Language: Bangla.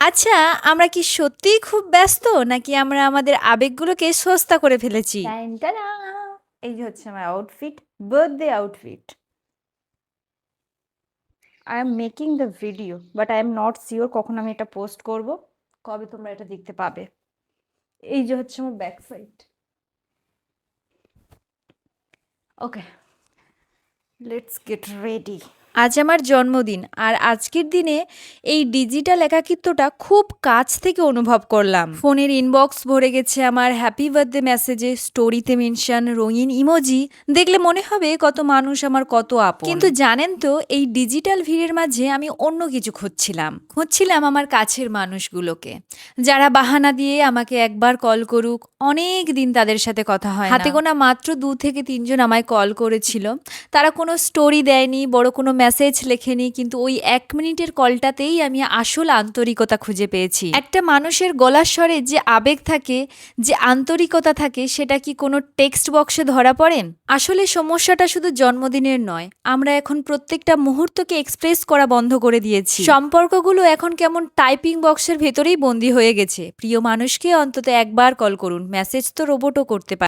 আচ্ছা, আমরা কি সত্যিই খুব ব্যস্ত নাকি আমরা আমাদের আবেগগুলোকে সস্তা করে ফেলেছি? টান-টানা! এই যে হচ্ছে আমার outfit, birthday outfit. I am making the video but I am not sure কখন আমি এটা পোস্ট করব, কবে তোমরা এটা দেখতে পাবে। এই যে হচ্ছে আমার back side. Okay, let's get ready. আজ আমার জন্মদিন আর আজকের দিনে এই ডিজিটাল একাকিত্বটা খুব কাছ থেকে অনুভব করলাম। ফোনের ইনবক্স ভরে গেছে আমার হ্যাপি বার্থডে মেসেজে, স্টোরিতে মেনশন, রঙিন ইমোজি। দেখলে মনে হবে কত মানুষ আমার কত আপন। কিন্তু জানেন তো, এই ডিজিটাল ভিড়ের মাঝে আমি অন্য কিছু খুঁজছিলাম আমার কাছের মানুষগুলোকে, যারা বাহানা দিয়ে আমাকে একবার কল করুক। অনেক দিন তাদের সাথে কথা হয় না। হাতে গোনা মাত্র 2 থেকে 3 জন আমায় কল করেছিল। তারা কোনো স্টোরি দেয়নি, বড় কোনো মেসেজ লেখেনি, কিন্তু ওই 1 মিনিটের কলটাতেই আমি আসল আন্তরিকতা খুঁজে পেয়েছি। একটা মানুষের গলার স্বরে যে আবেগ থাকে, যে আন্তরিকতা থাকে, সেটা কি কোনো টেক্সট বক্সে ধরা পড়েন? আসলে সমস্যাটা শুধু জন্মদিনের নয়, আমরা এখন প্রত্যেকটা মুহূর্তকে এক্সপ্রেস করা বন্ধ করে দিয়েছি। সম্পর্কগুলো এখন কেমন টাইপিং বক্সের ভেতরেই বন্দী হয়ে গেছে। প্রিয় মানুষকে অন্তত একবার কল করুন, মেসেজ তো রোবটও করতে পারে।